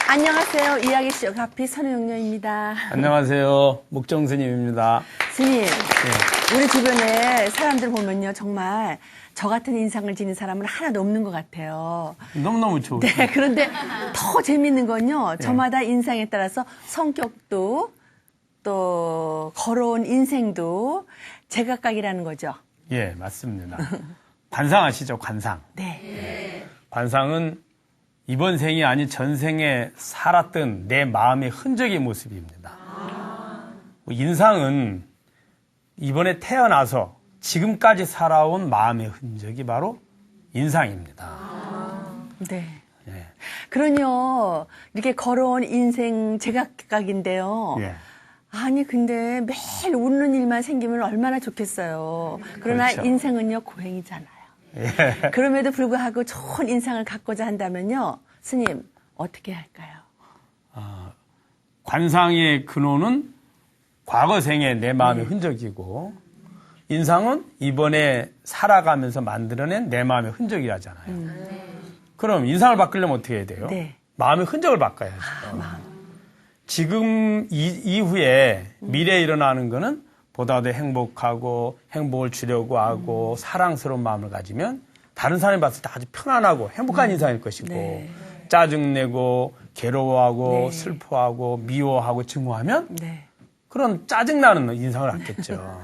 안녕하세요. 이야기 쇼카피 선우용녀입니다. 안녕하세요. 목정스님입니다. 스님, 우리 주변에 사람들 보면요. 정말 저 같은 인상을 지닌 사람은 하나도 없는 것 같아요. 너무너무 좋으세요. 네, 그런데 더 재밌는 건요. 저마다 인상에 따라서 성격도 또 걸어온 인생도 제각각이라는 거죠. 예, 맞습니다. 관상 아시죠? 관상. 네. 관상은 이번 생이 아닌 전생에 살았던 내 마음의 흔적의 모습입니다. 인상은 이번에 태어나서 지금까지 살아온 마음의 흔적이 바로 인상입니다. 네. 예. 그러니요. 이렇게 걸어온 인생 제각각인데요. 예. 아니 근데 매일 웃는 일만 생기면 얼마나 좋겠어요. 그러나 그렇죠. 인생은요 고행이잖아요. 예. 그럼에도 불구하고 좋은 인상을 갖고자 한다면요. 스님 어떻게 할까요? 관상의 근원은 과거 생의 내 마음의 흔적이고 인상은 이번에 살아가면서 만들어낸 내 마음의 흔적이라잖아요. 그럼 인상을 바꾸려면 어떻게 해야 돼요? 네. 마음의 흔적을 바꿔야죠. 지금 이후에 미래에 일어나는 거는 보다 더 행복하고 행복을 주려고 하고 사랑스러운 마음을 가지면 다른 사람이 봤을 때 아주 편안하고 행복한 인상일 것이고 네. 짜증내고 괴로워하고 네. 슬퍼하고 미워하고 증오하면 네. 그런 짜증나는 인상을 갖겠죠.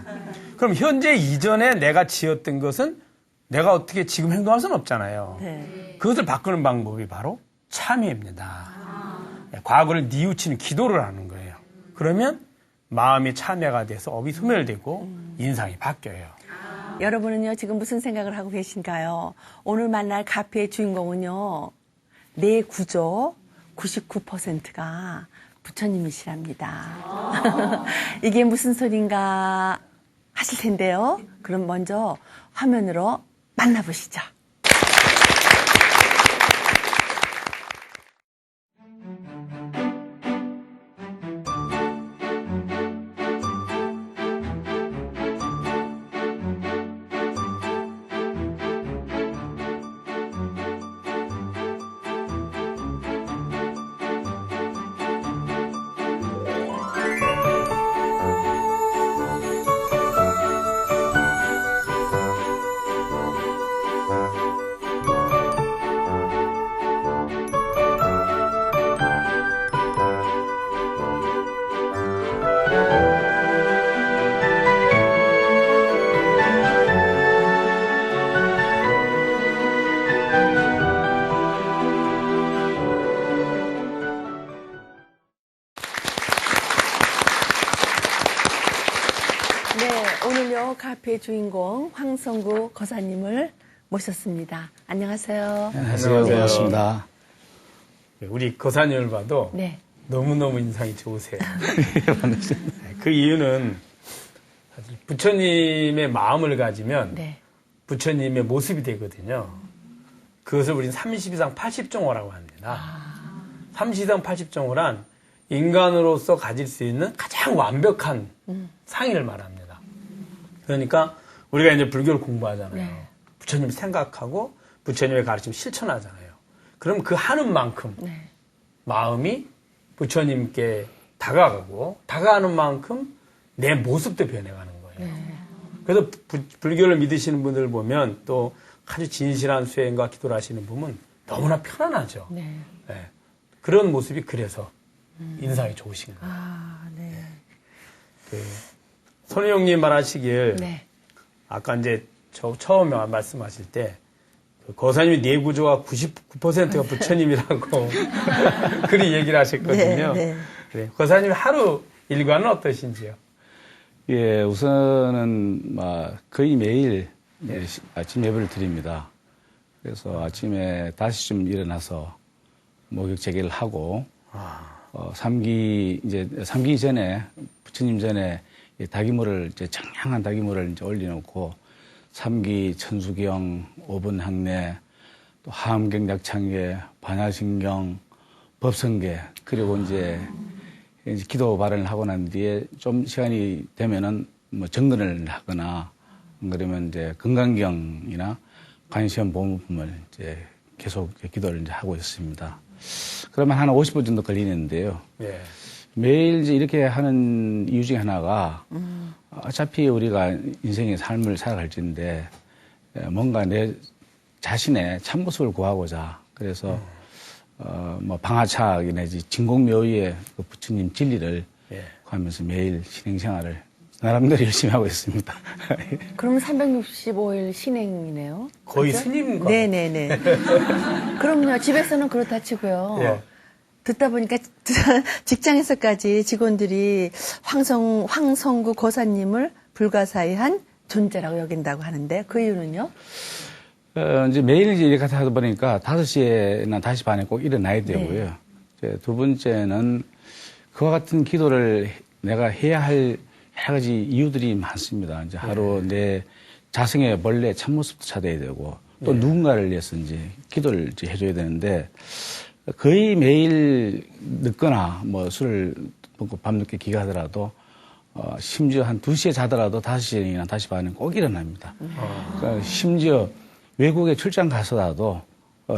그럼 현재 이전에 내가 지었던 것은 내가 어떻게 지금 행동할 수는 없잖아요. 네. 그것을 바꾸는 방법이 바로 참회입니다. 과거를 뉘우치는 기도를 하는 거예요. 그러면 마음이 참회가 돼서 업이 소멸되고 인상이 바뀌어요. 여러분은요 지금 무슨 생각을 하고 계신가요? 오늘 만날 카페의 주인공은요 내 구조 99%가 부처님이시랍니다. 이게 무슨 소린가 하실 텐데요. 그럼 먼저 화면으로 만나보시죠. 네, 오늘요 카페의 주인공 황성구 거사님을 모셨습니다. 안녕하세요. 안녕하세요. 반갑습니다. 우리 거사님을 봐도 네. 너무너무 인상이 좋으세요. 그 이유는 사실 부처님의 마음을 가지면 네. 부처님의 모습이 되거든요. 그것을 우리는 32상 80종호라고 합니다. 32상 80종호란 인간으로서 가질 수 있는 가장 완벽한 상의를 말합니다. 그러니까 우리가 이제 불교를 공부하잖아요. 네. 부처님을 생각하고 부처님의 가르침을 실천하잖아요. 그럼 그 하는 만큼 네. 마음이 부처님께 다가가고 다가가는 만큼 내 모습도 변해가는 거예요. 그래서 불교를 믿으시는 분들 보면 또 아주 진실한 수행과 기도를 하시는 분은 너무나 편안하죠. 네. 네. 그런 모습이 그래서 인상이 좋으신 거예요. 아, 네. 손혜영님 말하시길 네. 아까 이제 처음에 말씀하실 때 거사님의 뇌구조가 99%가 부처님이라고 그리 얘기를 하셨거든요. 네, 네. 그래. 거사님 하루 일과는 어떠신지요? 예, 우선은 거의 매일 아침 예배를 드립니다. 그래서 아침에 5시쯤 일어나서 목욕 재개를 하고 삼기 전에 부처님 전에 다기물을 이제 청량한 다기물을 이제 올려놓고 삼기 천수경, 5분 항례, 또 하암경, 약창계, 반야신경, 법성계 그리고 이제 기도 발언을 하고 난 뒤에 좀 시간이 되면은 뭐 정근을 하거나 그러면 이제 건강경이나 관시험 보물품을 이제 계속 기도를 이제 하고 있습니다. 그러면 한 50분 정도 걸리는데요. 예. 매일 이제 이렇게 하는 이유 중에 하나가 어차피 우리가 인생의 삶을 살아갈 텐데 뭔가 내 자신의 참모습을 구하고자 그래서 뭐 방화차기 내지 진공묘의의 그 부처님 진리를 예. 구하면서 매일 신행생활을 나름대로 열심히 하고 있습니다. 그럼 365일 신행이네요. 거의 그죠? 스님과. 네네네. 그럼요. 집에서는 그렇다 치고요. 예. 듣다 보니까 직장에서까지 직원들이 황성구 고사님을 불가사의한 존재라고 여긴다고 하는데 그 이유는요? 이제 매일 이제 이렇게 하다 보니까 5시에나 5시 반에 꼭 일어나야 되고요. 이제 두 번째는 그와 같은 기도를 내가 해야 할 여러 가지 이유들이 많습니다. 이제 하루 내 자성의 본래 참모습도 찾아야 되고 또 누군가를 위해서 이제 기도를 이제 해줘야 되는데 거의 매일 늦거나 뭐 술을 먹고 밤늦게 기가하더라도 심지어 한 2시에 자더라도 5시나 5시 반에 꼭 일어납니다. 그러니까 심지어 외국에 출장 가서라도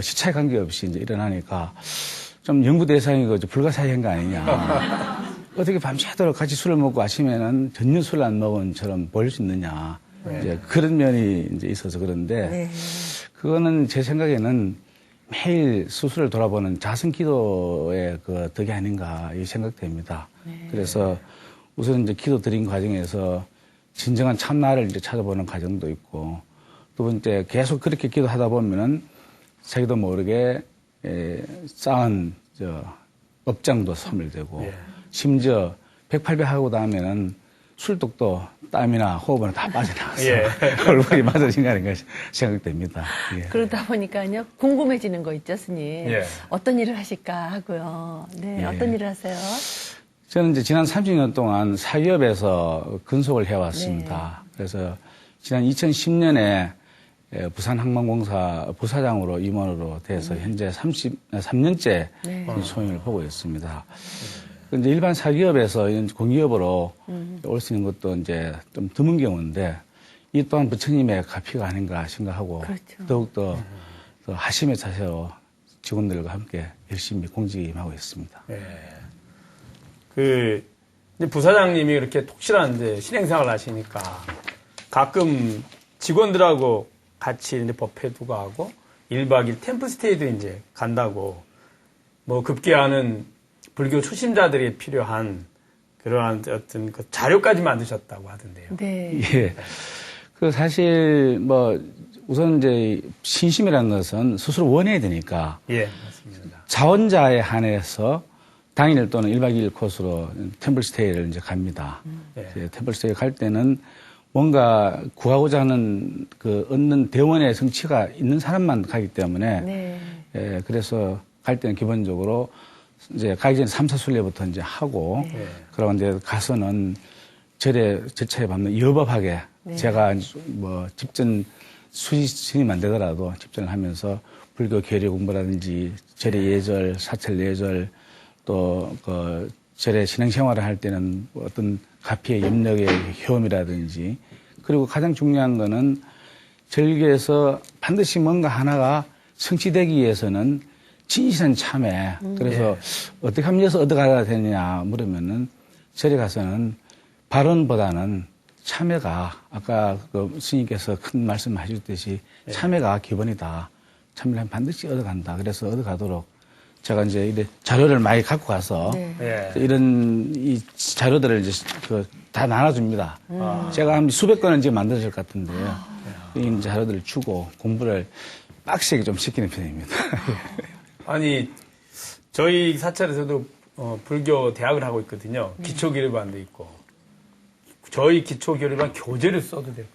시차에 관계없이 이제 일어나니까 좀 연구 대상이고 불가사의한 거 아니냐. 어떻게 밤새도록 같이 술을 먹고 아침에는 전혀 술을 안 먹은처럼 보일 수 있느냐. 이제 그런 면이 이제 있어서 그런데 그거는 제 생각에는 매일 스스로를 돌아보는 자성 기도의 그 덕이 아닌가 이 생각됩니다. 그래서 우선 이제 기도 드린 과정에서 진정한 참나를 이제 찾아보는 과정도 있고 두 번째 계속 그렇게 기도하다 보면은 자기도 모르게 쌓은 업장도 소멸되고 심지어 108배 하고 나면은 술독도 땀이나 호흡은 다 빠져나가서 얼굴이 맞아진 거 아닌가 생각됩니다. 예. 그러다 보니까요 궁금해지는 거 있죠, 스님. 예. 어떤 일을 하실까 하고요. 네, 예. 어떤 일을 하세요? 저는 이제 지난 30년 동안 사기업에서 근속을 해왔습니다. 그래서 지난 2010년에 부산항만공사 부사장으로 임원으로 돼서 현재 3년째 소임을 보고 있습니다. 이제 일반 사기업에서 공기업으로 올 수 있는 것도 이제 좀 드문 경우인데 이 또한 부처님의 가피가 아닌가 생각하고 그렇죠. 더욱더 더 하심의 자세로 직원들과 함께 열심히 공직임하고 있습니다. 예. 이제 부사장님이 이렇게 독실한 이제 신행생활을 하시니까 가끔 직원들하고 같이 이제 법회도 가고 1박 2일 템플스테이도 이제 간다고 뭐 급기야는 불교 초심자들이 필요한 그러한 어떤 그 자료까지 만드셨다고 하던데요. 네. 예. 그 사실 뭐 우선 이제 신심이라는 것은 스스로 원해야 되니까 예, 맞습니다. 자원자에 한해서 당일 또는 1박 2일 코스로 템플스테이를 이제 갑니다. 이제 템플스테이 갈 때는 뭔가 구하고자 하는 그 얻는 대원의 성취가 있는 사람만 가기 때문에 예, 그래서 갈 때는 기본적으로 이제 가기 전에 삼사순례부터 이제 하고 그러고 이제 가서는 절차에 맞는 여법하게 제가 뭐 집전 스님이 안 되더라도 집전을 하면서 불교 계리 공부라든지 절의 예절, 사찰 예절 또 그 절의 신앙생활을 할 때는 어떤 가피의 염력의 효험이라든지 그리고 가장 중요한 거는 절개에서 반드시 뭔가 하나가 성취되기 위해서는 진실한 참회. 그래서 어떻게 하면 여기서 얻어가야 되느냐 물으면은 절에 가서는 발언보다는 참회가 아까 그 스님께서 큰 말씀 하셨듯이 참회가 기본이다. 참회를 하면 반드시 얻어간다. 그래서 얻어가도록 제가 이제 이래 자료를 많이 갖고 가서 이런 이 자료들을 이제 다 나눠줍니다. 제가 한 수백 건은 지금 만들어질 것 같은데요. 이 자료들을 주고 공부를 빡세게 좀 시키는 편입니다. 아니 저희 사찰에서도 불교 대학을 하고 있거든요. 기초교류반도 있고 저희 기초교류반 교재를 써도 돼요.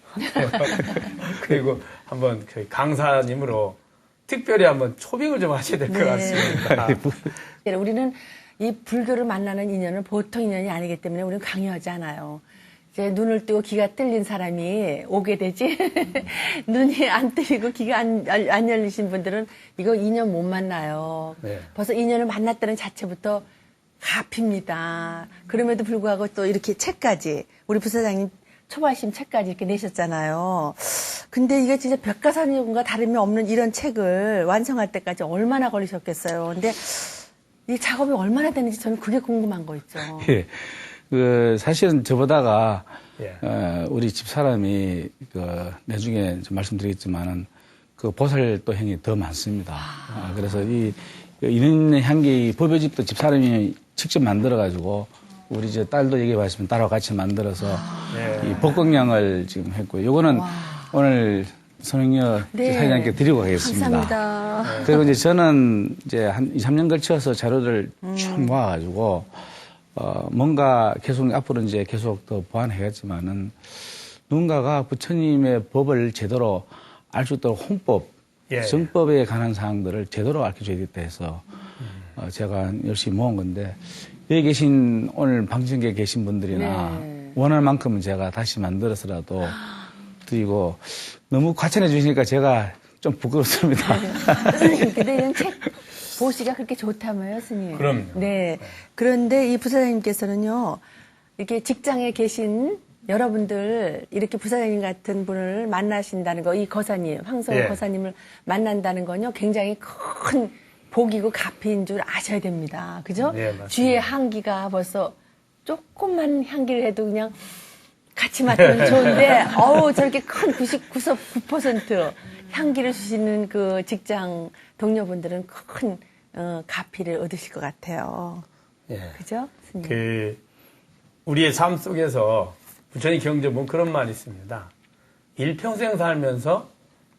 그리고 한번 저희 강사님으로 특별히 한번 초빙을 좀 하셔야 될 것 같습니다. 우리는 이 불교를 만나는 인연은 보통 인연이 아니기 때문에 우리는 강요하지 않아요. 이제 눈을 뜨고 귀가 뚫린 사람이 오게 되지. 눈이 안 뜨이고 귀가 안 열리신 분들은 이거 인연 못 만나요. 벌써 인연을 만났다는 자체부터 갚입니다. 그럼에도 불구하고 또 이렇게 책까지 우리 부사장님 초발심 책까지 이렇게 내셨잖아요. 근데 이게 진짜 벽가산과 다름이 없는 이런 책을 완성할 때까지 얼마나 걸리셨겠어요. 근데 이 작업이 얼마나 되는지 저는 그게 궁금한 거 있죠. 예. 사실은 저보다가 예. 우리 집사람이 나중에 좀 말씀드리겠지만은 그 보살도행이 더 많습니다. 그래서 이 인연 향기 법요집도 집사람이 직접 만들어가지고 우리 저 딸도 얘기해봤으면 딸하고 같이 만들어서 이 복공양을 지금 했고요. 요거는 오늘 손흥여 사장님께 드리고 가겠습니다. 감사합니다. 그리고 이제 저는 이제 한 2, 3년 걸쳐서 자료를 쭉 모아가지고 뭔가 계속 앞으로 이제 계속 더 보완해야겠지만은 누군가가 부처님의 법을 제대로 알 수 있도록 혼법, 예. 정법에 관한 사항들을 제대로 알려줘야겠다 해서 제가 열심히 모은 건데 여기 계신 오늘 방청객에 계신 분들이나 네. 원할 만큼은 제가 다시 만들어서라도 드리고 너무 과찬해 주시니까 제가 좀 부끄럽습니다. 근데 이런 책 보시가 그렇게 좋다며요, 스님. 그럼요. 네. 그런데 이 부사장님께서는요, 이렇게 직장에 계신 여러분들, 이렇게 부사장님 같은 분을 만나신다는 거, 이 거사님, 황성우 예. 거사님을 만난다는 건요, 굉장히 큰 복이고 가피인 줄 아셔야 됩니다. 그죠? 네, 맞습니다. 주위에 향기가 벌써 조금만 향기를 해도 그냥 같이 맡으면 좋은데, 저렇게 큰 99% 향기를 주시는 그 직장 동료분들은 큰, 가피를 얻으실 것 같아요. 예. 그죠? 스님? 우리의 삶 속에서 부처님 경제 보면 그런 말이 있습니다. 일평생 살면서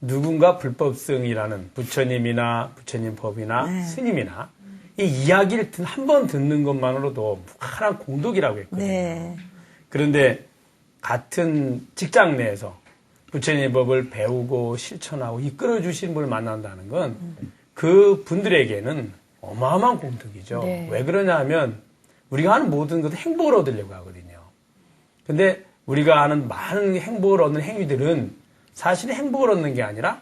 누군가 불법성이라는 부처님이나 부처님 법이나 네. 스님이나 이 이야기를 한 번 듣는 것만으로도 무한한 공덕이라고 했거든요. 네. 그런데 같은 직장 내에서 부처님의 법을 배우고 실천하고 이끌어 주신 분을 만난다는 건 그 분들에게는 어마어마한 공덕이죠. 네. 왜 그러냐 하면 우리가 하는 모든 것도 행복을 얻으려고 하거든요. 근데 우리가 하는 많은 행복을 얻는 행위들은 사실 행복을 얻는 게 아니라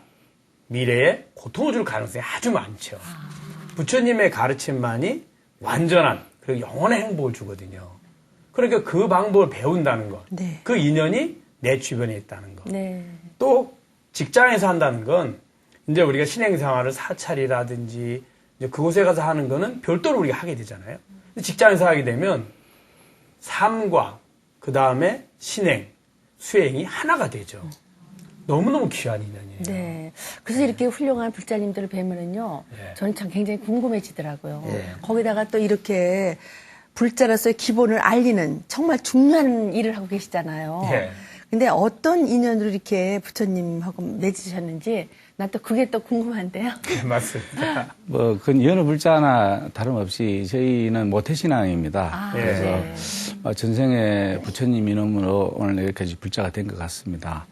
미래에 고통을 줄 가능성이 아주 많죠. 부처님의 가르침만이 완전한 그리고 영원의 행복을 주거든요. 그러니까 그 방법을 배운다는 것, 네. 그 인연이 내 주변에 있다는 것. 네. 또 직장에서 한다는 건 이제 우리가 신행생활을 사찰이라든지 이제 그곳에 가서 하는 거는 별도로 우리가 하게 되잖아요. 직장에서 하게 되면 삶과 그 다음에 신행, 수행이 하나가 되죠. 너무너무 귀한 인연이에요. 네. 그래서 이렇게 훌륭한 불자님들을 뵈면은요, 예. 저는 참 굉장히 궁금해지더라고요. 예. 거기다가 또 이렇게 불자로서의 기본을 알리는 정말 중요한 일을 하고 계시잖아요. 예. 근데 어떤 인연으로 이렇게 부처님하고 맺으셨는지 난 또 그게 또 궁금한데요. 네, 맞습니다. 그건 여느 불자나 다름없이 저희는 모태신앙입니다. 예. 그래서 네. 전생에 부처님 이름으로 오늘 여기까지 불자가 된 것 같습니다.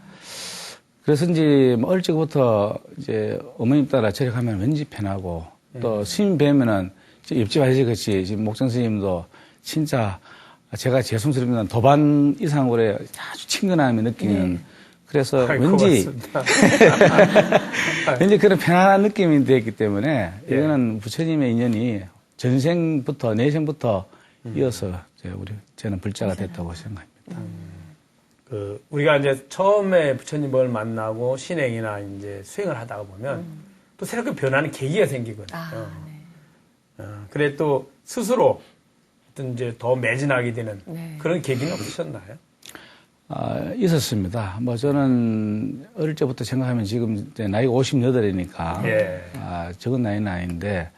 그래서인지 뭐 어릴 적부터 이제 어머님 따라 저렇게 하면 왠지 편하고 또 스님 뵈면은 옆집 아저씨같이 지금 목장 스님도 진짜 제가 죄송스럽지만 도반 이상으로 아주 친근함이 느끼는 그래서 왠지 고맙습니다. 왠지 그런 편안한 느낌이 되었기 때문에 예. 이거는 부처님의 인연이 전생부터 내생부터 이어서 저는 불자가 됐다고 생각합니다. 우리가 이제 처음에 부처님을 만나고 신행이나 이제 수행을 하다가 보면 또 새롭게 변하는 계기가 생기거든요. 그래 또 스스로 어떤 이제 더 매진하게 되는 네. 그런 계기는 없으셨나요? 있었습니다. 저는 어릴 때부터 생각하면 지금 이제 나이가 58이니까 예. 적은 나이는 아닌데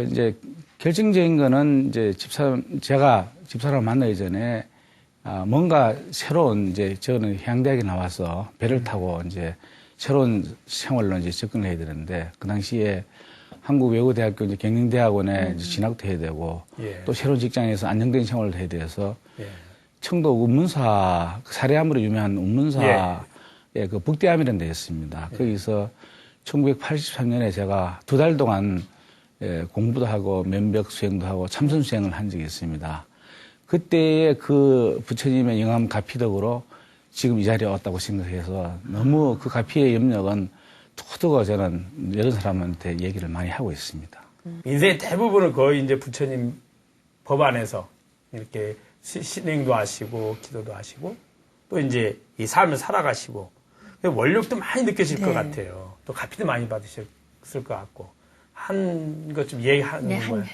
이제 결정적인 거는 이제 제가 집사람을 만나기 전에 뭔가 새로운 이제 저는 해양대학에 나와서 배를 타고 이제 새로운 생활로 이제 접근을 해야 되는데 그 당시에 한국외국어대학교 이제 경영대학원에 이제 진학도 해야 되고 예. 또 새로운 직장에서 안정된 생활을 해야 돼서 예. 청도 운문사 사례암으로 유명한 운문사의 그 북대암이라는 데 있습니다. 거기서 1983년에 제가 2달 동안 공부도 하고 면벽 수행도 하고 참선 수행을 한 적이 있습니다. 그때의 그 부처님의 영함 가피덕으로 지금 이 자리에 왔다고 생각해서 너무 그 가피의 염력은 두고두고 저는 여러 사람한테 얘기를 많이 하고 있습니다. 인생의 대부분을 거의 이제 부처님 법 안에서 이렇게 신행도 하시고 기도도 하시고 또 이제 이 삶을 살아가시고 원력도 많이 느껴질 것 네. 같아요. 또 가피도 많이 받으셨을 것 같고 한 것 좀 얘기하는 네, 거예요.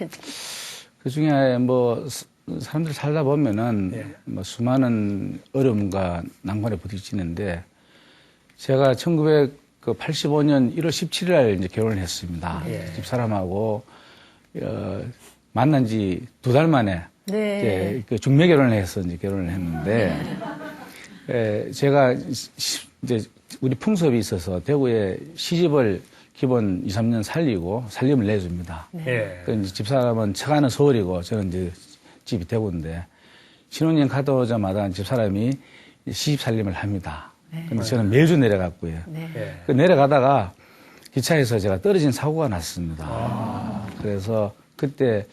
그 중에 뭐 사람들 살다 보면은 예. 뭐 수많은 어려움과 난관에 부딪히는데 제가 1985년 1월 17일 날 이제 결혼을 했습니다. 예. 집사람하고 만난 지 2달 만에 네. 이제 그 중매 결혼을 해서 이제 결혼을 했는데 제가 이제 우리 풍습이 있어서 대구에 시집을 기본 2, 3년 살리고 살림을 내줍니다. 예. 그 이제 집사람은 처가는 서울이고 저는 이제 집이 대구인데 신혼여행 갔다 오자마자 집사람이 시집 살림을 합니다. 근데 저는 매주 내려갔고요. 네. 예. 그 내려가다가 기차에서 제가 떨어진 사고가 났습니다. 그래서 그때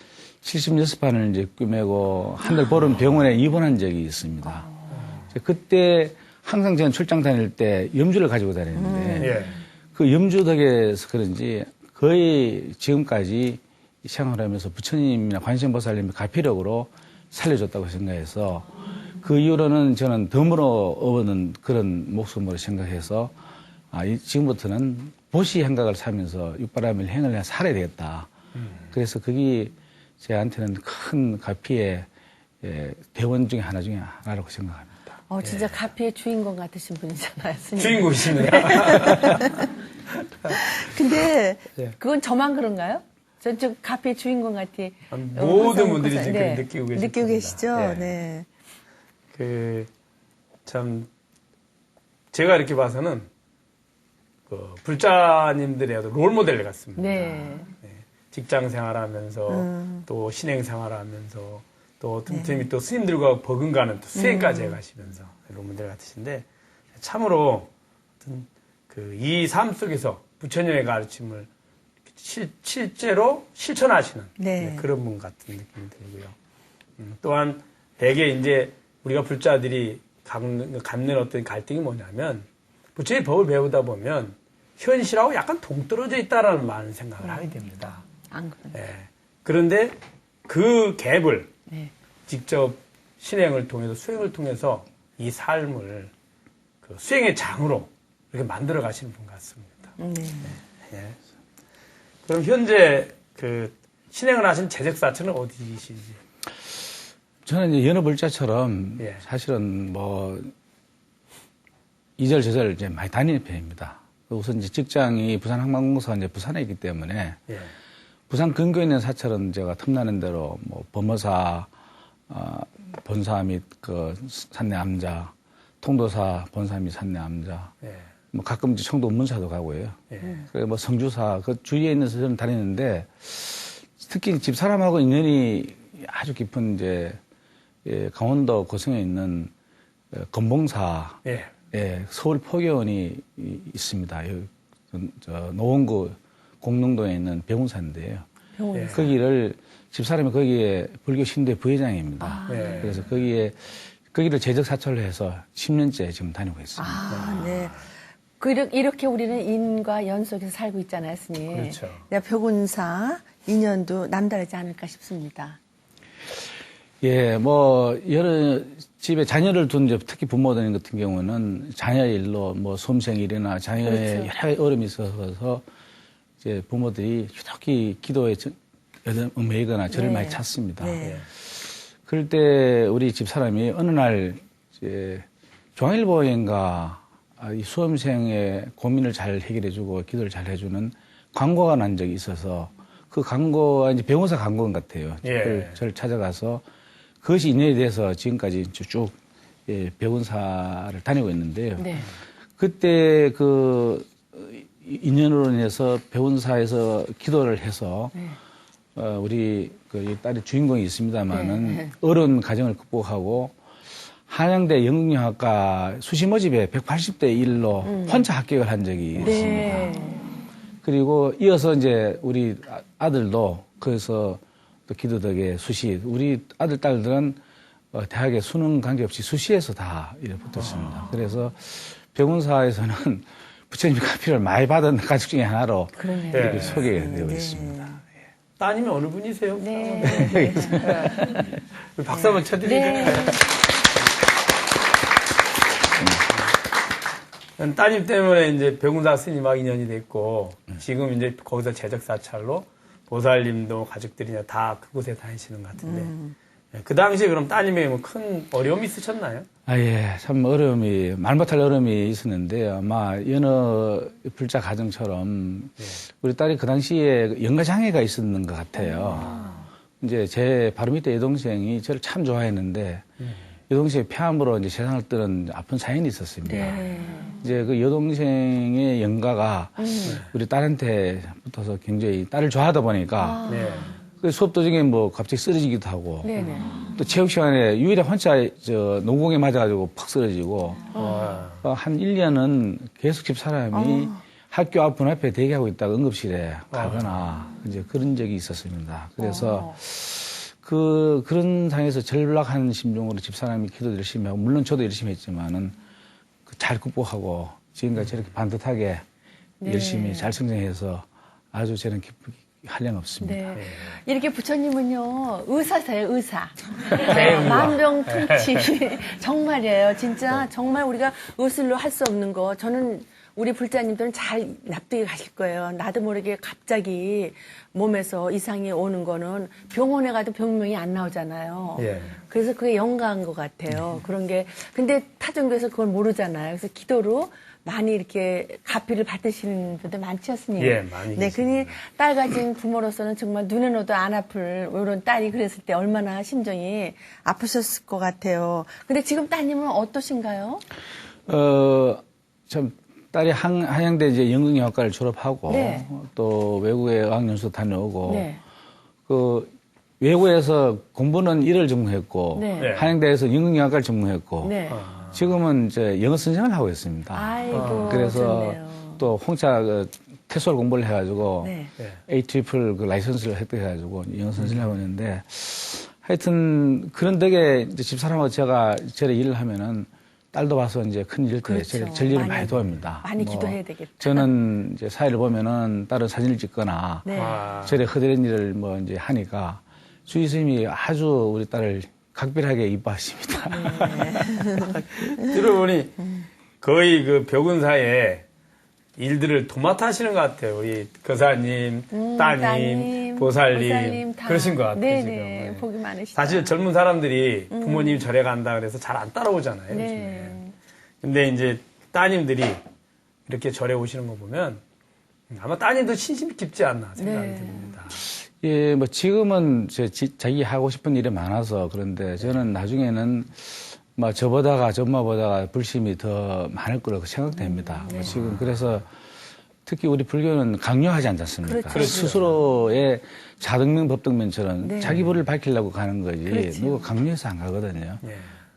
76판을 이제 꿰매고 한 달 보름 병원에 입원한 적이 있습니다. 그때 항상 저는 출장 다닐 때 염주를 가지고 다녔는데 예. 그 염주 덕에서 그런지 거의 지금까지 생활하면서 부처님이나 관세음보살님이 가피력으로 살려줬다고 생각해서 그 이후로는 저는 덤으로 얻는 그런 목숨으로 생각해서 지금부터는 보시 행각을 살면서 육바라밀 행을 살아야 되겠다. 그래서 그게 제한테는 큰 가피의 대원 중에 하나라고 생각합니다. 진짜 가피의 주인공 같으신 분이잖아요, 스님. 주인공이십니다. 근데 예. 그건 저만 그런가요? 전 좀 가피의 주인공 같아. 모든 분들이 지금 네. 느끼고 계실 느끼고 겁니다. 계시죠? 예. 네. 참 제가 이렇게 봐서는 그 불자님들의 어떤 롤모델 같습니다. 네. 직장 생활하면서 또 신행 생활하면서 또 틈틈이 또 스님들과 버금가는 또 수행까지 해가시면서 롤모델 같으신데 참으로 그 이 삶 속에서 부처님의 가르침을 실제로 실천하시는 네. 그런 분 같은 느낌이 들고요. 또한 대개 이제 우리가 불자들이 갖는 어떤 갈등이 뭐냐면 부처의 법을 배우다 보면 현실하고 약간 동떨어져 있다라는 많은 생각을 하게 됩니다. 안 그래요. 예. 그런데 그 갭을 네. 직접 신행을 통해서 수행을 통해서 이 삶을 그 수행의 장으로 이렇게 만들어 가시는 분 같습니다. 네. 예. 그럼 현재 그 신행을 하신 재적사처는 어디이신지? 저는 이제 연어불자처럼 예. 사실은 뭐 이절저절 이제 많이 다니는 편입니다. 우선 이제 직장이 부산항만공사 이제 부산에 있기 때문에 예. 부산 근교에 있는 사찰은 제가 틈나는 대로 뭐 범어사 본사 및 그 산내 암자, 통도사 본사 및 산내 암자, 예. 뭐 가끔 이제 청도 문사도 가고요. 예. 그리고 뭐 성주사 그 주위에 있는 저는 다니는데 특히 집 사람하고 인연이 아주 깊은 이제 강원도 고성에 있는 건봉사, 예. 서울 포교원이 있습니다. 저 노원구 공릉동에 있는 병원사인데요. 병원. 예. 거기를 집사람이 거기에 불교 신대 부회장입니다. 네. 그래서 거기를 재적 사찰로 해서 10년째 지금 다니고 있습니다. 네. 이렇게 우리는 인과 연 속에서 살고 있잖아요, 스님. 그렇죠. 내가 벽운사 인연도 남다르지 않을까 싶습니다. 예, 뭐 여러 집에 자녀를 둔 이제 특히 부모들 같은 경우는 자녀의 일로 뭐 수험생일이나 자녀의 그렇죠. 여러 가지 어려움이 있어서 이제 부모들이 휴덕히 기도에 얽매이거나 저를 네. 많이 찾습니다. 네. 예. 그럴 때 우리 집사람이 어느 날 이제 중앙일보인가 이 수험생의 고민을 잘 해결해주고 기도를 잘 해주는 광고가 난 적이 있어서 그 광고가 이제 병원사 광고인 것 같아요. 예. 저를 찾아가서 그것이 인연이 돼서 지금까지 쭉 병원사를 다니고 있는데요. 네. 그때 그 인연으로 인해서 병원사에서 기도를 해서 우리 그 딸의 주인공이 있습니다만은 네. 어려운 가정을 극복하고 한양대 영국영학과 수시 모집에 180대 1로 혼자 합격을 한 적이 있습니다. 네. 그리고 이어서 이제 우리 아들도 거기서 또 기도 덕에 수시, 우리 아들, 딸들은 대학에 수능 관계없이 수시에서 다 이렇게 붙었습니다. 그래서 병원사에서는 부처님이 가피를 많이 받은 가족 중에 하나로 그러네요. 이렇게 네. 소개가 되어 있습니다. 따님이 어느 분이세요? 네. 박수 한번 쳐드릴까요? 네. 따님 때문에 이제 백운사 스님하고 인연이 됐고, 지금 이제 거기서 재적 사찰로 보살님도 가족들이 다 그곳에 다니시는 것 같은데, 그 당시에 그럼 따님에게 뭐 큰 어려움이 있으셨나요? 아, 예. 참 어려움이, 말 못할 어려움이 있었는데, 아마 여느 불자 가정처럼 우리 딸이 그 당시에 연가장애가 있었는 것 같아요. 이제 제 바로 밑에 여동생이 저를 참 좋아했는데, 여동생이 폐암으로 이제 세상을 떠난 아픈 사연이 있었습니다. 이제 그 여동생의 연가가 우리 딸한테 붙어서 굉장히 딸을 좋아하다 보니까, 그 수업 도중에 뭐 갑자기 쓰러지기도 하고, 또 체육 시간에 유일에 혼자 농구공에 맞아가지고 팍 쓰러지고, 한 1년은 계속 집사람이 학교 앞 문 앞에 대기하고 있다가 응급실에 가거나 이제 그런 적이 있었습니다. 그래서 그런 상황에서 절박한 심정으로 집사람이 기도도 열심히 하고, 물론 저도 열심히 했지만은 잘 극복하고 지금까지 저렇게 반듯하게 열심히 잘 성장해서 아주 저는 기쁘게 한량 없습니다. 네. 이렇게 부처님은요, 의사세요, 의사. 네, 만병통치. 정말이에요. 진짜, 정말 우리가 의술로 할 수 없는 거. 저는 우리 불자님들은 잘 납득이 가실 거예요. 나도 모르게 갑자기 몸에서 이상이 오는 거는 병원에 가도 병명이 안 나오잖아요. 그래서 그게 영가한 것 같아요. 그런 게. 근데 타종교에서 그걸 모르잖아요. 그래서 기도로 많이 이렇게 가피를 받으시는 분들 많지 않습니까? 예, 많이 네, 계십니다. 그니 딸 가진 부모로서는 정말 눈에 넣어도 안 아플 이런 딸이 그랬을 때 얼마나 심정이 아프셨을 것 같아요. 근데 지금 따님은 어떠신가요? 참 딸이 한양대 이제 연극영화과를 졸업하고 또 외국에 어학연수 다녀오고 그 외국에서 공부는 1을 전공했고 한양대에서 연극영화과를 전공했고 지금은 이제 영어 선생을 하고 있습니다. 아이고, 그래서 좋네요. 또 홍차 태수를 공부를 해가지고 A 트리플 그 라이선스를 획득해가지고 영어 선생을 하고 있는데 하여튼 그런 덕에 이제 집사람하고 제가 저를 일을 하면은 딸도 봐서 이제 큰 일을 때 전리를 많이 도와줍니다. 많이 기도해야 되겠다. 저는 이제 사회를 보면은 딸은 사진을 찍거나 저를 허드렛 일을 뭐 이제 하니까 주의 스님이 아주 우리 딸을 각별하게 이뻐하십니다. 들어보니 거의 그 벽운사에 일들을 도맡아 하시는 것 같아요. 우리 거사님, 따님, 보살님 그러신 것 같아요. 네네, 지금. 복이 많으시다. 사실 젊은 사람들이 부모님 절에 간다 그래서 잘 안 따라오잖아요. 요즘에. 근데 이제 따님들이 이렇게 절에 오시는 거 보면 아마 따님도 신심이 깊지 않나 생각이 듭니다. 예, 뭐 지금은 자기 하고 싶은 일이 많아서 그런데 저는 나중에는 뭐 저보다가 엄마보다가 불심이 더 많을 거라고 생각됩니다. 뭐 지금 그래서 특히 우리 불교는 강요하지 않지 않습니까? 그렇죠. 스스로의 자등면 법등면처럼 자기 불을 밝히려고 가는 거지 누가 강요해서 안 가거든요.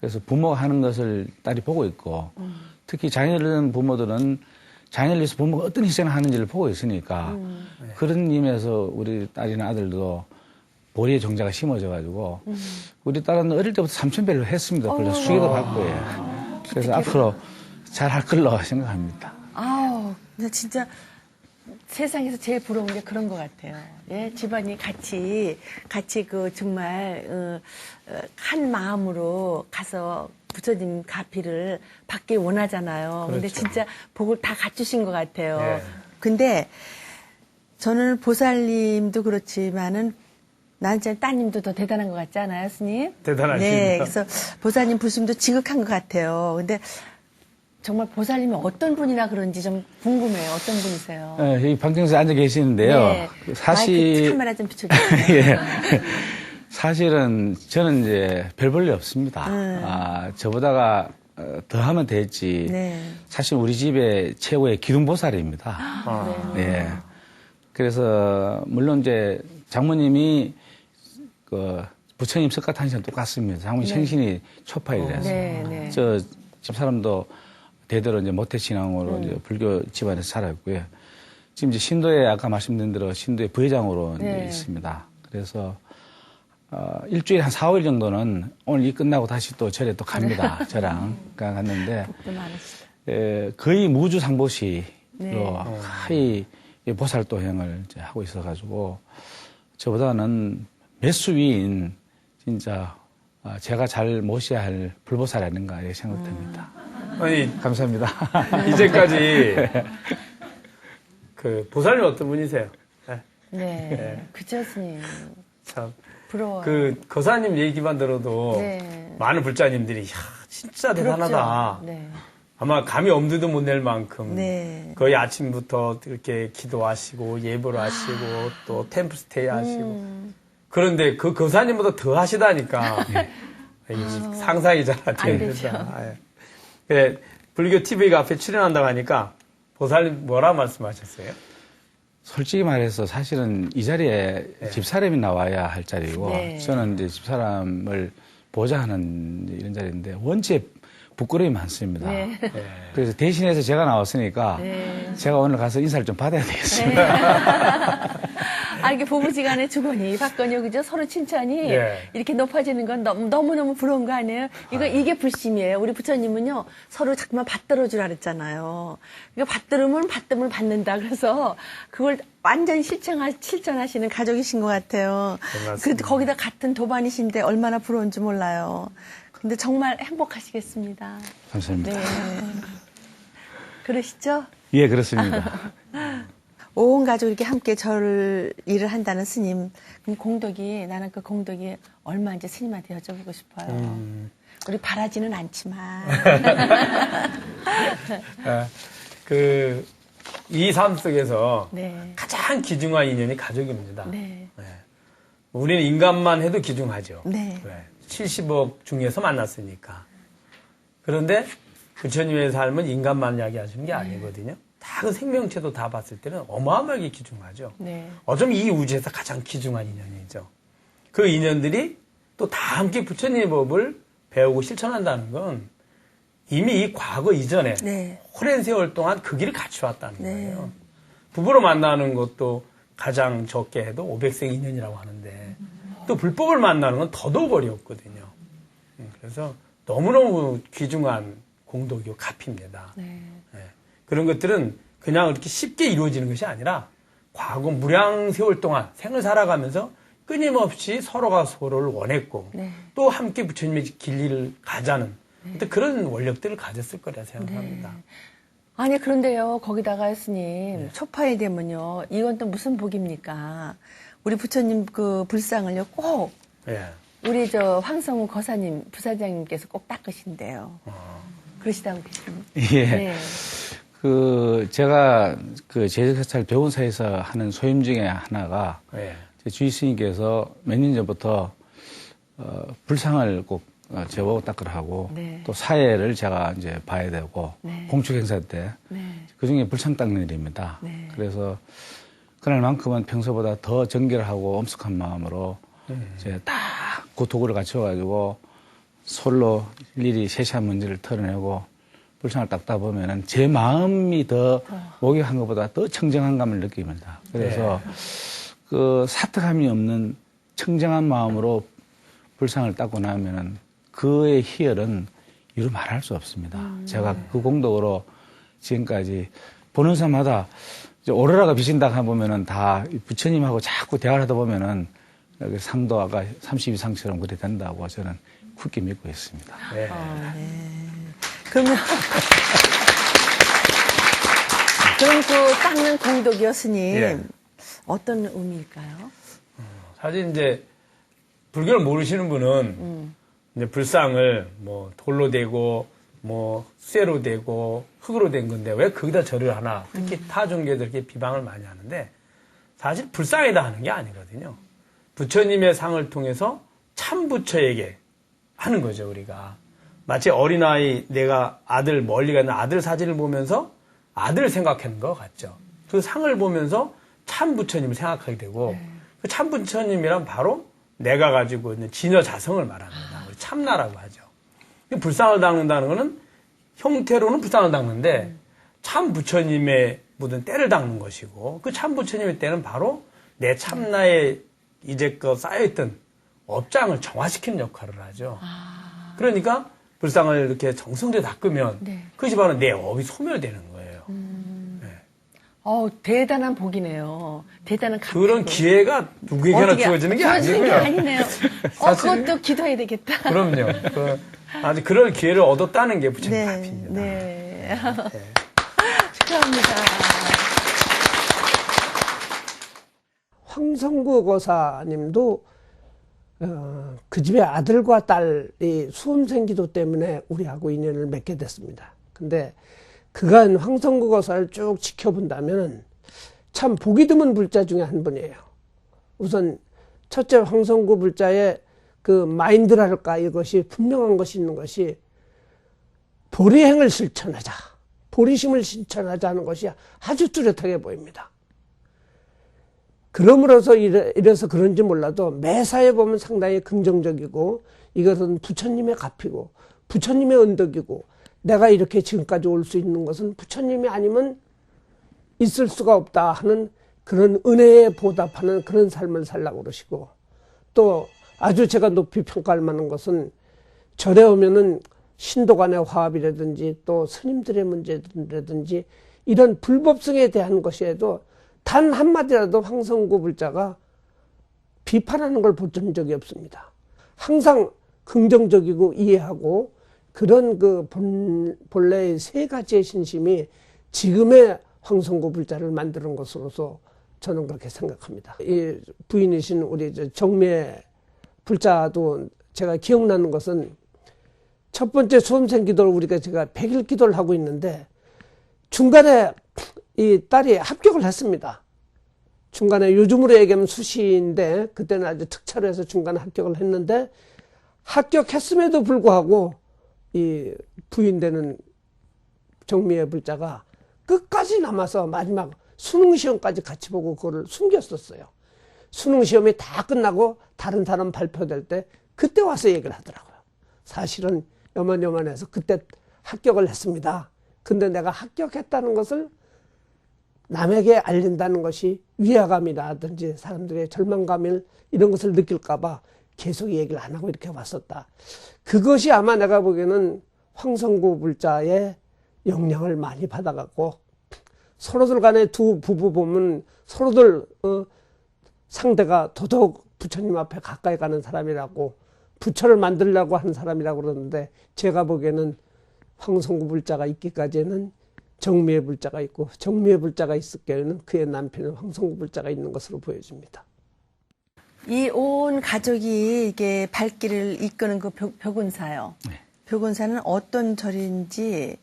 그래서 부모가 하는 것을 딸이 보고 있고 특히 자녀를 낳은 부모들은 자녀를 위해서 부모가 어떤 희생을 하는지를 보고 있으니까 그런 의미에서 우리 딸이나 아들도 보리의 종자가 심어져가지고 우리 딸은 어릴 때부터 삼천배를 했습니다. 그래서 수계도 받고 그래서 앞으로 잘 할 걸로 생각합니다. 아우, 나 진짜 세상에서 제일 부러운 게 그런 것 같아요. 예, 집안이 같이 그 정말 한 마음으로 가서 부처님 가피를 받길 원하잖아요. 근데 진짜 복을 다 갖추신 것 같아요. 근데 저는 보살님도 그렇지만은 난 진짜 따님도 더 대단한 것 같지 않아요, 스님? 대단하십니다. 네, 그래서 보살님 부심도 지극한 것 같아요. 근데 정말 보살님이 어떤 분이나 그런지 좀 궁금해요. 어떤 분이세요? 네, 여기 방청석에 앉아 계시는데요. 네, 마이크 카메라 좀 비춰주세요. 예. 사실은 저는 이제 별 볼 일 없습니다. 저보다가 더 하면 됐지. 사실 우리 집의 최고의 기둥보살입니다. 네. 그래서 물론 이제 장모님이 그 부처님 석가탄신은 똑같습니다. 장모님 생신이 초파일이라서 저 집사람도 대대로 이제 모태신앙으로 이제 불교 집안에서 살았고요. 지금 이제 신도에 아까 말씀드린 대로 신도의 부회장으로 이제 있습니다. 그래서 일주일에 한 4, 5일 정도는 오늘 이 끝나고 다시 또 절에 또 갑니다. 저랑 갔는데 거의 무주 상보시로 거의 보살도행을 이제 하고 있어가지고 저보다는 몇 수 위인 진짜 제가 잘 모셔야 할 불보살 아닌가 이렇게 생각됩니다. 아니, 감사합니다. 이제까지 그 보살님 어떤 분이세요? 네. 네. 그쵸, 스님. 참. 부러워요. 그 거사님 얘기만 들어도 네. 많은 불자님들이 야, 진짜 대단하다. 부럽죠? 네. 아마 감히 엄두도 못 낼 만큼 네. 거의 아침부터 이렇게 기도하시고 예보를 하시고 또 템플스테이 하시고 그런데 그 거사님보다 더 하시다니까 이게 상상이 잘 안 안 됩니다. 예. 그래, 불교 TV가 앞에 출연한다고 하니까 보살님 뭐라 말씀하셨어요? 솔직히 말해서 사실은 이 자리에 집사람이 나와야 할 자리고 네. 저는 이제 집사람을 보좌하는 이런 자리인데 원체 부끄러움이 많습니다. 네. 그래서 대신해서 제가 나왔으니까 제가 오늘 가서 인사를 좀 받아야 되겠습니다. 아, 이게 부부지간에 주거니, 받거니, 그죠? 서로 칭찬이 예. 이렇게 높아지는 건 너무너무 부러운 거 아니에요? 이게 불심이에요. 우리 부처님은요, 서로 자꾸만 받들어 주라 그랬잖아요. 그러니까 받들으면 받듦을 받는다. 그래서 그걸 완전히 실천하시는 가족이신 것 같아요. 맞습니다. 그래도 거기다 같은 도반이신데 얼마나 부러운지 몰라요. 근데 정말 행복하시겠습니다. 감사합니다. 네. 그러시죠? 예, 그렇습니다. 온 가족 이렇게 함께 일을 한다는 스님. 그럼 나는 그 공덕이 얼마인지 스님한테 여쭤보고 싶어요. 우리 바라지는 않지만. 이 삶 속에서 네. 가장 귀중한 인연이 가족입니다. 네. 네. 우리는 인간만 해도 귀중하죠. 네. 70억 중에서 만났으니까. 그런데 부처님의 삶은 인간만 이야기하시는 게 아니거든요. 다른 생명체도 다 봤을 때는 어마어마하게 귀중하죠. 네. 어쩌면 이 우주에서 가장 귀중한 인연이죠. 그 인연들이 또 다 함께 부처님의 법을 배우고 실천한다는 건 이미 이 과거 이전에 네. 오랜 세월 동안 그 길을 갖춰왔다는 네. 거예요. 부부로 만나는 것도 가장 적게 해도 500생 인연이라고 하는데 또 불법을 만나는 건 더더욱 어려웠거든요. 그래서 너무너무 귀중한 공덕이고 값입니다. 네. 네. 그런 것들은 그냥 이렇게 쉽게 이루어지는 것이 아니라 과거 무량 세월 동안 생을 살아가면서 끊임없이 서로가 서로를 원했고 네. 또 함께 부처님의 길을 가자는 그런 원력들을 가졌을 거라 생각합니다. 아니, 그런데요, 거기다가 스님, 초파에 되면요, 이건 또 무슨 복입니까? 우리 부처님 그 불상을요, 꼭, 예. 우리 황성우 거사님, 부사장님께서 꼭 닦으신대요. 그러시다고 그랬습니다. 예. 네. 제가 제자사찰 배운사에서 하는 소임 중에 하나가 예. 제 주의 스님께서 몇 년 전부터 불상을 꼭 제보고 닦으라 하고 네. 또 사회를 제가 이제 봐야 되고 네. 공축 행사 때 네. 그중에 불상 닦는 일입니다. 네. 그래서 그날만큼은 평소보다 더 정결하고 엄숙한 마음으로 이제 딱 그 도구를 갖춰가지고 솔로 일일이 세세한 문제를 털어내고 불상을 닦다 보면은 제 마음이 더 목욕한 것보다 더 청정한 감을 느낍니다. 그래서 그 사특함이 없는 청정한 마음으로 불상을 닦고 나면은 그의 희열은 이루 말할 수 없습니다. 제가 그 공덕으로 지금까지 보는 사람마다 이제 오로라가 비친다 보면은 다 부처님하고 자꾸 대화를 하다 보면은 여기 상도 아까 32상처럼 그렇게 된다고 저는 굳게 믿고 있습니다. 네. 그러면, 그럼 그 닦는 공덕이요, 스님. 예. 어떤 의미일까요? 사실 이제 불교를 모르시는 분은 이제 불상을 뭐 돌로 되고 뭐 쇠로 되고 흙으로 된 건데 왜 거기다 절을 하나 특히 타 종교들 이렇게 비방을 많이 하는데 사실 불상에다 하는 게 아니거든요. 부처님의 상을 통해서 참 부처에게 하는 거죠, 우리가. 마치 어린아이 내가 아들 멀리 가는 아들 사진을 보면서 아들을 생각하는 것 같죠. 그 상을 보면서 참 부처님을 생각하게 되고 그 참 부처님이란 바로 내가 가지고 있는 진여 자성을 말합니다. 우리 참나라고 하죠. 불상을 닦는다는 것은 형태로는 불상을 닦는데 참 부처님의 묻은 때를 닦는 것이고 그 참 부처님의 때는 바로 내 참나에 이제껏 쌓여있던 업장을 정화시키는 역할을 하죠. 그러니까 불상을 이렇게 정성대로 닦으면 네. 그것이 바로 내 업이 소멸되는 거예요. 대단한 복이네요. 대단한 값. 그런 기회가 누구에게나 주어지는 게 아니고요. 아니네요. 그것도 기도해야 되겠다. 그럼요. 아주 그럴 기회를 얻었다는 게 부처님 네, 앞입니다. 네. 축하합니다. 황성구 고사님도 그 집의 아들과 딸이 수험생 기도 때문에 우리하고 인연을 맺게 됐습니다. 근데 그간 황성구 고사를 쭉 지켜본다면 참 보기 드문 불자 중에 한 분이에요. 우선 첫째 황성구 불자의 그 마인드랄까 이것이 분명한 것이 있는 것이 보리행을 실천하자, 보리심을 실천하자 하는 것이 아주 뚜렷하게 보입니다. 그러므로서 이래서 그런지 몰라도 매사에 보면 상당히 긍정적이고 이것은 부처님의 값이고 부처님의 언덕이고 내가 이렇게 지금까지 올 수 있는 것은 부처님이 아니면 있을 수가 없다 하는 그런 은혜에 보답하는 그런 삶을 살라고 그러시고 또 아주 제가 높이 평가할 만한 것은 절에 오면은 신도 간의 화합이라든지 또 스님들의 문제라든지 이런 불법성에 대한 것에도 단 한마디라도 황성구 불자가 비판하는 걸 본 적이 없습니다. 항상 긍정적이고 이해하고 그런 그 본래의 세 가지의 신심이 지금의 황성구 불자를 만드는 것으로서 저는 그렇게 생각합니다. 이 부인이신 우리 정매 불자도 제가 기억나는 것은 첫 번째 수험생 기도를 우리가 제가 100일 기도를 하고 있는데 중간에 이 딸이 합격을 했습니다. 중간에 요즘으로 얘기하면 수시인데 그때는 아주 특차로 해서 중간에 합격을 했는데 합격했음에도 불구하고 이 부인되는 정미의 불자가 끝까지 남아서 마지막 수능시험까지 같이 보고 그거를 숨겼었어요. 수능시험이 다 끝나고 다른 사람 발표될 때 그때 와서 얘기를 하더라고요. 사실은 요만요만해서 그때 합격을 했습니다. 근데 내가 합격했다는 것을 남에게 알린다는 것이 위화감이라든지 사람들의 절망감을 이런 것을 느낄까봐 계속 얘기를 안 하고 이렇게 왔었다. 그것이 아마 내가 보기에는 황성구 불자의 영향을 많이 받아갖고 서로들 간에 두 부부 보면 서로들 상대가 더더욱 부처님 앞에 가까이 가는 사람이라고 부처를 만들려고 하는 사람이라고 그러는데 제가 보기에는 황성구 불자가 있기까지는 정미의 불자가 있고 정미의 불자가 있을 경우에는 그의 남편은 황성구 불자가 있는 것으로 보여집니다. 이 온 가족이 이게 발길을 이끄는 그 벽운사요. 네. 벽운사는 어떤 절인지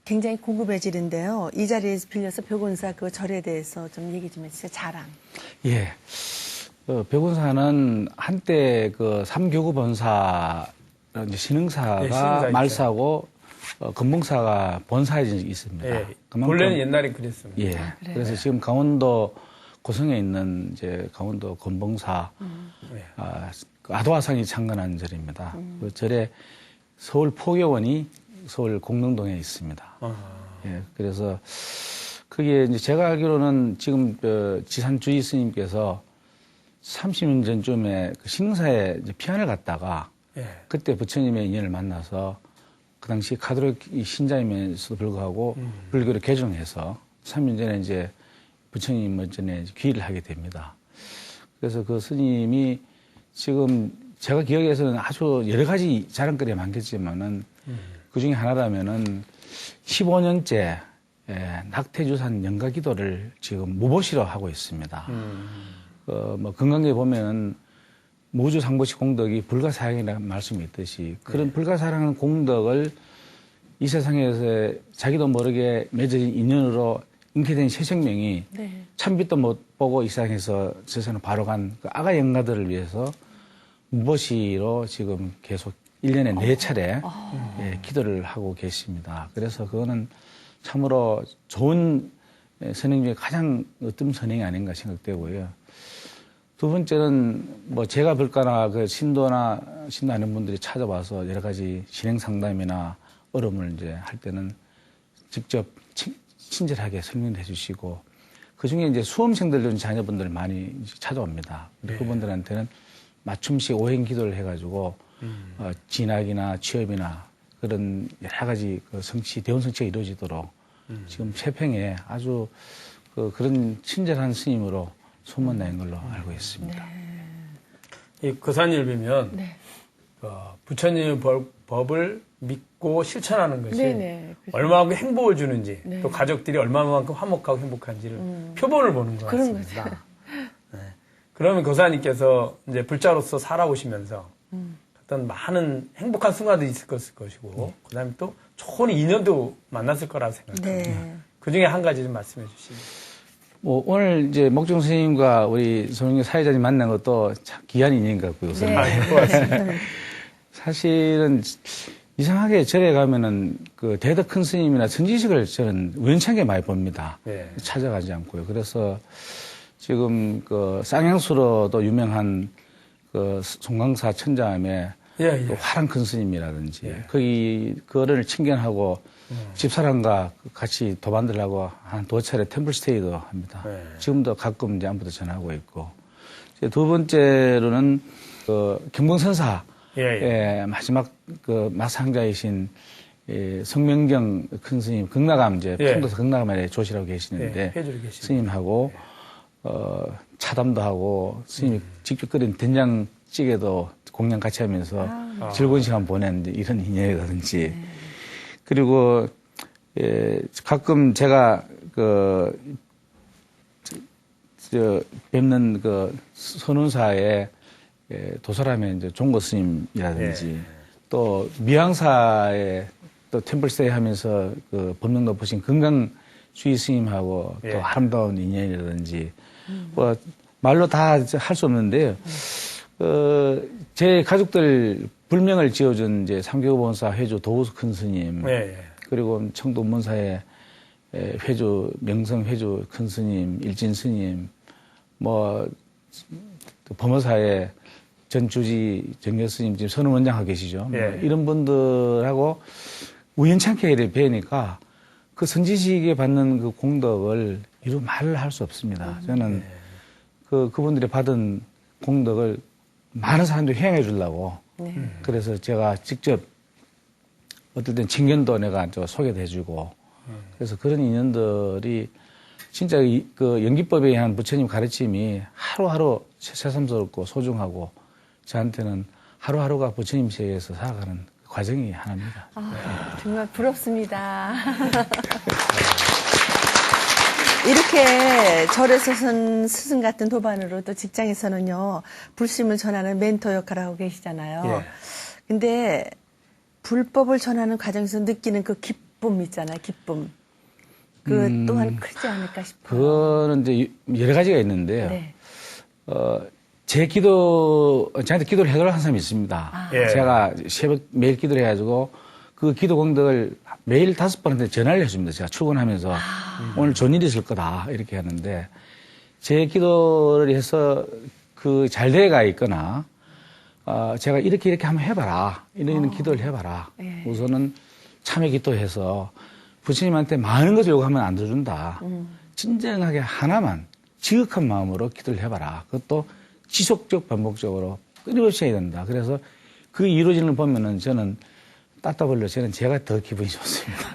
굉장히 궁금해지는데요. 이 자리에서 빌려서 벽운사 그 절에 대해서 좀 얘기 좀 해주세요. 자랑. 예. 벽운사는 한때 그 삼교구 본사, 이제 신흥사가 네, 신흥사 말사고, 금봉사가 본사에 있습니다. 예. 그만큼- 본래는 옛날에 그랬습니다. 예. 그래서 지금 강원도 고성에 있는 이제 강원도 금봉사, 네. 그 아도화상이 창건한 절입니다. 그 절에 서울 포교원이 서울 공릉동에 있습니다. 예. 그래서 그게 이제 제가 알기로는 지금 지산주의 스님께서 30년 전쯤에 그 신흥사에 이제 피안을 갔다가 예. 그때 부처님의 인연을 만나서 그 당시 카톨릭 신자임에서도 불구하고 불교를 개종해서 3년 전에 이제 부처님 전에 귀의를 하게 됩니다. 그래서 그 스님이 지금 제가 기억에서는 아주 여러 가지 자랑거리가 많겠지만은 그 중에 하나라면은 15년째 낙태주산 영가기도를 지금 무보시로 하고 있습니다. 뭐 건강에 보면은 무주상보시 공덕이 불가사양이라는 말씀이 있듯이 그런 불가사양한 공덕을 이 세상에서 자기도 모르게 맺어진 인연으로 잉태된 새 생명이 네. 참빛도 못 보고 이 세상에서 세상을 바로 간 그 아가 영가들을 위해서 무보시로 지금 계속 1년에 4차례 기도를 하고 계십니다. 그래서 그거는 참으로 좋은 선행 중에 가장 으뜸 선행이 아닌가 생각되고요. 두 번째는 뭐 제가 볼까나 그 신도나 신도 아는 분들이 찾아와서 여러 가지 진행 상담이나 어려움을 이제 할 때는 직접 친절하게 설명해 주시고 그 중에 이제 수험생들 자녀분들 많이 찾아옵니다. 네. 그분들한테는 맞춤식 오행 기도를 해가지고 진학이나 취업이나 그런 여러 가지 그 성취, 대원 성취가 이루어지도록 지금 세평에 아주 그런 친절한 스님으로 소문난 걸로 알고 있습니다. 이 거산일비면 네. 부처님의 법을 믿고 실천하는 것이 네네. 그죠. 얼마만큼 행복을 주는지 네. 또 가족들이 얼마만큼 화목하고 행복한지를 표본을 보는 것 그런 같습니다. 네. 그러면 교사님께서 이제 불자로서 살아오시면서 어떤 많은 행복한 순간도 있을 것이고 그다음에 또 좋은 인연도 만났을 거라 생각합니다. 네. 그 중에 한 가지 좀 말씀해 주시죠. 뭐 오늘 이제 목중 스님과 우리 손흥민 사회자님 만난 것도 참 귀한 인연 같고요. 네. 고맙습니다. 사실은 이상하게 절에 가면은 그 대덕 큰 스님이나 선지식을 저는 우연찮게 많이 봅니다. 네. 찾아가지 않고요. 그래서 지금 그 쌍향수로도 유명한 그 송강사 천자암에 예, 또 예. 화랑 큰 스님이라든지 거기 그거를 친견하고 집사람과 같이 도반들하고 한 2차례 템플스테이도 합니다. 네. 지금도 가끔 이제 안부도 전하고 있고 이제 두 번째로는 그 경봉선사 예, 예. 예, 마지막 그 마상자이신 예, 성명경 큰 스님 극락암 이제 예. 평도서 극락암에 조시라고 계시는데 예, 해주고 계십니다. 스님하고 차담도 하고 스님이 직접 끓인 된장찌개도 공양 같이 하면서 즐거운 시간 보낸 이런 인연이라든지 그리고 예, 가끔 제가 뵙는 그 선운사의 예, 도사람의 이제 종고 스님이라든지 예. 또 미항사의 또 템플스테이 하면서 그 법령 높으신 건강주의 스님하고 예. 또 아름다운 인연이라든지 뭐 말로 다 할 수 없는데요. 제 가족들 불명을 지어준 이제 삼교본사 회주 도우수 큰 스님 예, 예. 그리고 청도 문사의 회주 명성 회주 큰 스님 일진 스님 뭐 범어사의 전주지 정교 스님 지금 선원 원장하고 계시죠. 예. 뭐 이런 분들하고 우연찮게 이렇게 뵈니까 그 선지식에 받는 그 공덕을 이루 말을 할 수 없습니다. 저는 그분들이 받은 공덕을 많은 사람들이 행해 주려고 그래서 제가 직접 어떨 땐 친견도 내가 소개도 해주고 그래서 그런 인연들이 진짜 그 연기법에 의한 부처님 가르침이 하루하루 새삼스럽고 소중하고 저한테는 하루하루가 부처님 세계에서 살아가는 과정이 하나입니다. 아, 정말 부럽습니다. 이렇게 절에서 선 스승 같은 도반으로 또 직장에서는요, 불심을 전하는 멘토 역할을 하고 계시잖아요. 예. 근데 불법을 전하는 과정에서 느끼는 그 기쁨 있잖아요, 기쁨. 그 또한 크지 않을까 싶어요. 그거는 이제 여러 가지가 있는데요. 네. 저한테 기도를 해달라고 한 사람이 있습니다. 예. 제가 새벽 매일 기도를 해가지고 그 기도 공덕을 매일 5번한테 전화를 해줍니다. 제가 출근하면서 오늘 좋은 일이 있을 거다 이렇게 하는데 제 기도를 해서 그 잘 돼가 있거나 제가 이렇게 한번 해봐라 이런 기도를 해봐라. 예. 우선은 참회 기도해서 부처님한테 많은 것을 요구하면 안 들어준다. 진정하게 하나만 지극한 마음으로 기도를 해봐라. 그것도 지속적 반복적으로 끊임없이 해야 된다. 그래서 그 이루어지는 걸 보면은 저는 따따블로 저는 제가 더 기분이 좋습니다.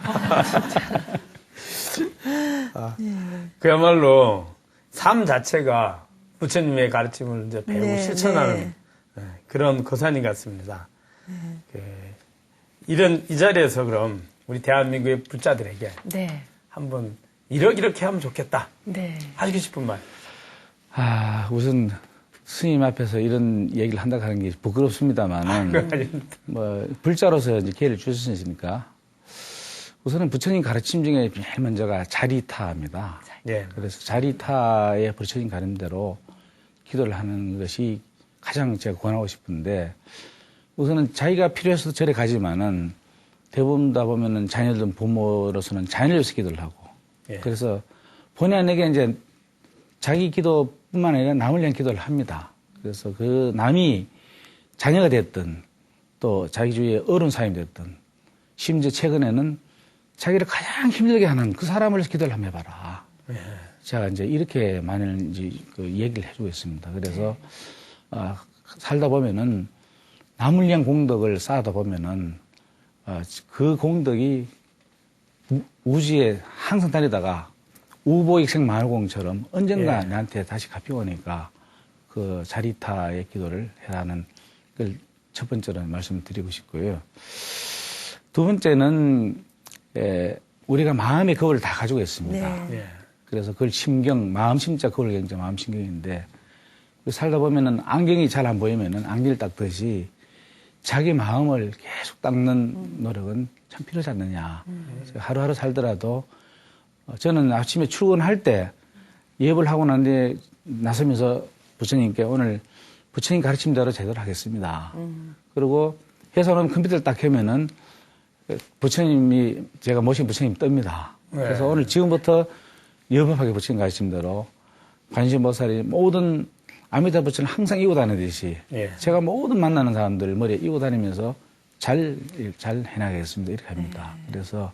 그야말로 삶 자체가 부처님의 가르침을 이제 배우고 네, 실천하는 그런 거사님 같습니다. 이 자리에서 그럼 우리 대한민국의 불자들에게 네. 한번 이렇게 하면 좋겠다 네. 하시고 싶은 말. 우선 스님 앞에서 이런 얘기를 한다고 하는 게 부끄럽습니다만은 뭐 불자로서 이제 기회를 주셨으니까 우선은 부처님 가르침 중에 제일 먼저가 자리타입니다. 예. 그래서 자리타의 부처님 가름대로 기도를 하는 것이 가장 제가 권하고 싶은데 우선은 자기가 필요해서 절에 가지만은 대부분 다 보면은 자녀들 부모로서는 자녀를 위해서 기도를 하고 예. 그래서 본의 아니게 이제 자기 기도뿐만 아니라 남을 위한 기도를 합니다. 그래서 그 남이 자녀가 됐든 또 자기 주위에 어른 사람이 됐든 심지어 최근에는 자기를 가장 힘들게 하는 그 사람을 위해서 기도를 한번 해봐라. 예. 제가 이제 이렇게 많은 이제 그 얘기를 해주고 있습니다. 그래서 살다 보면은 남을 위한 공덕을 쌓아다 보면은 그 공덕이 우주에 항상 다니다가 우보익생 만호공처럼 언젠가 나한테 다시 갚이오니까 그 자리타의 기도를 해라는 걸 첫 번째로 말씀드리고 싶고요. 두 번째는 우리가 마음의 거울을 다 가지고 있습니다. 네. 예. 그래서 그걸 마음 심자 거울 굉장히 마음 심경인데 살다 보면은 안경이 잘 안 보이면은 안경을 닦듯이 자기 마음을 계속 닦는 노력은 참 필요하지 않느냐. 하루하루 살더라도 저는 아침에 출근할 때 예불 하고 난 뒤에 나서면서 부처님께 오늘 부처님 가르침대로 제대로 하겠습니다. 그리고 회사는 컴퓨터를 딱 켜면은 부처님이 제가 모신 부처님 뜹니다. 그래서 오늘 지금부터 여법하게 부처님 가르침대로 관심보살이 모든 아미타 부처를 항상 이고 다니듯이 예. 제가 모든 만나는 사람들 머리에 이고 다니면서 잘 해나가겠습니다. 이렇게 합니다. 그래서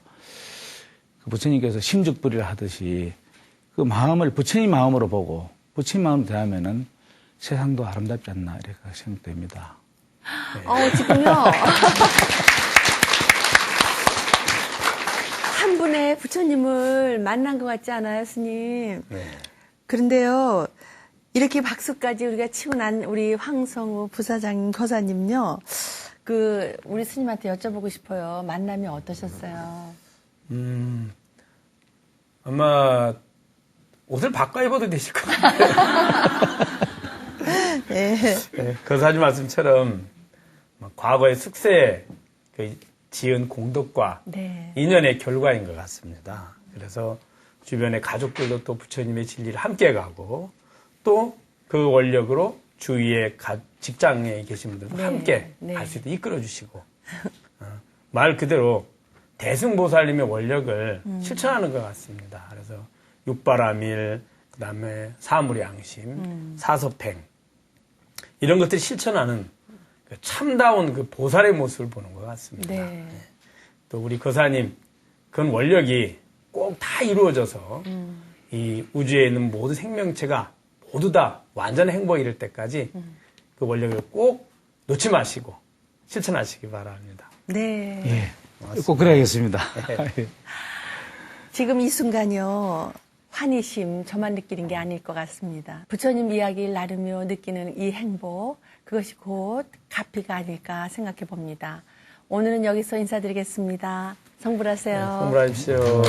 그 부처님께서 심죽불이라 하듯이 그 마음을 부처님 마음으로 보고 부처님 마음으로 대하면은 세상도 아름답지 않나 이렇게 생각됩니다. 지금요. 한 분의 부처님을 만난 것 같지 않아요, 스님? 네. 그런데요, 이렇게 박수까지 우리가 치고 난 우리 황성우 부사장님, 거사님요, 우리 스님한테 여쭤보고 싶어요. 만남이 어떠셨어요? 아마 옷을 바꿔 입어도 되실 것 같아요. 네. 네, 거사님 말씀처럼 과거의 숙세에 지은 공덕과 네. 인연의 결과인 것 같습니다. 그래서 주변의 가족들도 또 부처님의 진리를 함께 가고 또 그 원력으로 주위의 직장에 계신 분들도 네, 함께 네. 갈 수 있도록 이끌어 주시고 말 그대로 대승보살님의 원력을 실천하는 것 같습니다. 그래서 육바라밀, 그다음에 사무량심, 사섭행 이런 것들이 실천하는 참다운 그 보살의 모습을 보는 것 같습니다. 네. 또 우리 거사님 그런 원력이 꼭 다 이루어져서 이 우주에 있는 모든 생명체가 모두 다 완전한 행복에 이를 때까지 그 원력을 꼭 놓지 마시고 실천하시기 바랍니다. 네. 예. 꼭 그래야겠습니다. 지금 이 순간요, 환희심, 저만 느끼는 게 아닐 것 같습니다. 부처님 이야기를 나누며 느끼는 이 행복, 그것이 곧 가피가 아닐까 생각해 봅니다. 오늘은 여기서 인사드리겠습니다. 성불하세요. 성불하십시오.